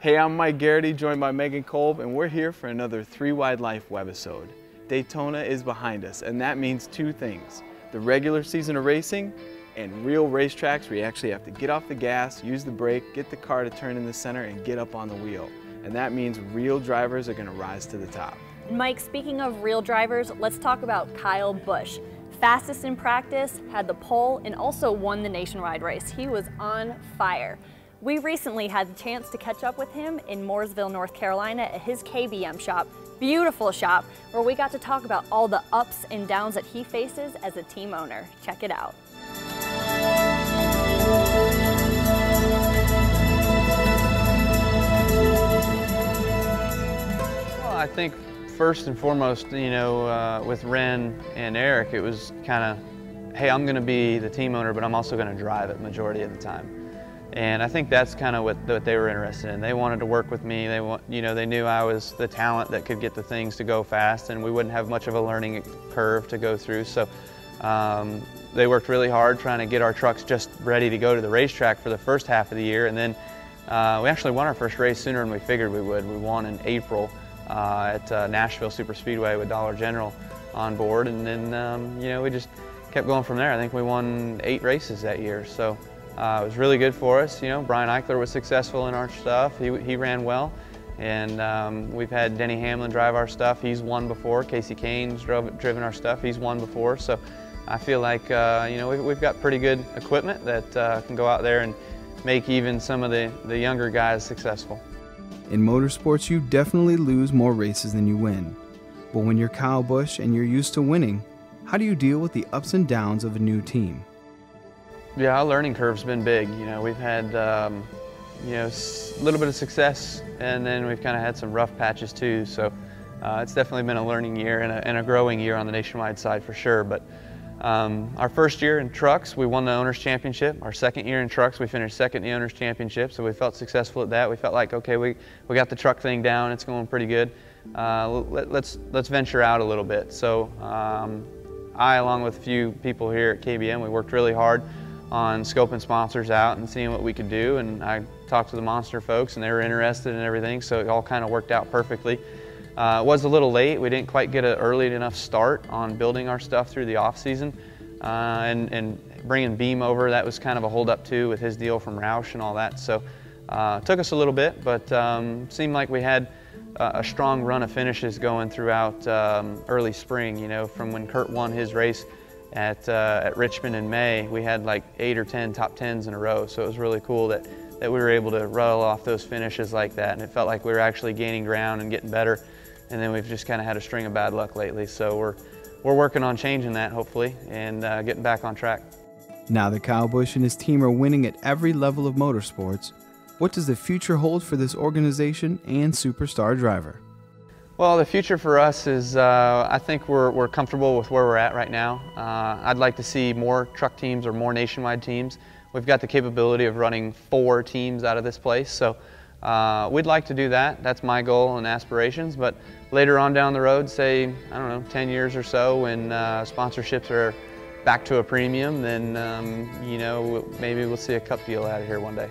Hey, I'm Mike Garrity, joined by Megan Kolb, and we're here for another 3 Wide Life webisode. Daytona is behind us, and that means two things: the regular season of racing and real racetracks where you actually have to get off the gas, use the brake, get the car to turn in the center, and get up on the wheel. And that means real drivers are going to rise to the top. Mike, speaking of real drivers, let's talk about Kyle Busch. Fastest in practice, had the pole, and also won the nationwide race. He was on fire. We recently had the chance to catch up with him in Mooresville, North Carolina at his KBM shop. Beautiful shop, where we got to talk about all the ups and downs that he faces as a team owner. Check it out. Well, I think first and foremost, with Ren and Eric, it was kind of, hey, I'm going to be the team owner, but I'm also going to drive it majority of the time. And I think that's kind of what they were interested in. They wanted to work with me. They knew I was the talent that could get the things to go fast, and we wouldn't have much of a learning curve to go through. So they worked really hard trying to get our trucks just ready to go to the racetrack for the first half of the year. And then we actually won our first race sooner than we figured we would. We won in April at Nashville Superspeedway with Dollar General on board, and then we just kept going from there. I think we won 8 races that year. So. It was really good for us. Brian Eichler was successful in our stuff. He ran well. And we've had Denny Hamlin drive our stuff. He's won before. Casey Kane's driven our stuff. He's won before. So I feel like we've got pretty good equipment that can go out there and make even some of the younger guys successful. In motorsports, you definitely lose more races than you win. But when you're Kyle Busch and you're used to winning, how do you deal with the ups and downs of a new team? Yeah, our learning curve's been big. We've had a little bit of success, and then we've kind of had some rough patches too. So it's definitely been a learning year and a growing year on the nationwide side for sure. But our first year in trucks, we won the Owners Championship. Our second year in trucks, we finished second in the Owners Championship. So we felt successful at that. We felt like, okay, we got the truck thing down. It's going pretty good. Let's venture out a little bit. So I, along with a few people here at KBM, we worked really hard on scoping sponsors out and seeing what we could do, and I talked to the Monster folks and they were interested in everything, so it all kind of worked out perfectly. It was a little late. We didn't quite get an early enough start on building our stuff through the off season, and bringing Beam over, that was kind of a hold up too with his deal from Roush and all that, so it took us a little bit, but seemed like we had a strong run of finishes going throughout early spring. From when Kurt won his race at Richmond in May, we had like 8 or 10 top 10s in a row. So it was really cool that we were able to rattle off those finishes like that, and it felt like we were actually gaining ground and getting better. And then we've just kind of had a string of bad luck lately. So we're working on changing that, hopefully, and getting back on track. Now that Kyle Busch and his team are winning at every level of motorsports, what does the future hold for this organization and superstar driver? Well, the future for us is, I think we're comfortable with where we're at right now. I'd like to see more truck teams or more nationwide teams. We've got the capability of running 4 teams out of this place, so we'd like to do that. That's my goal and aspirations, but later on down the road, say, I don't know, 10 years or so, when sponsorships are back to a premium, then, maybe we'll see a cup deal out of here one day.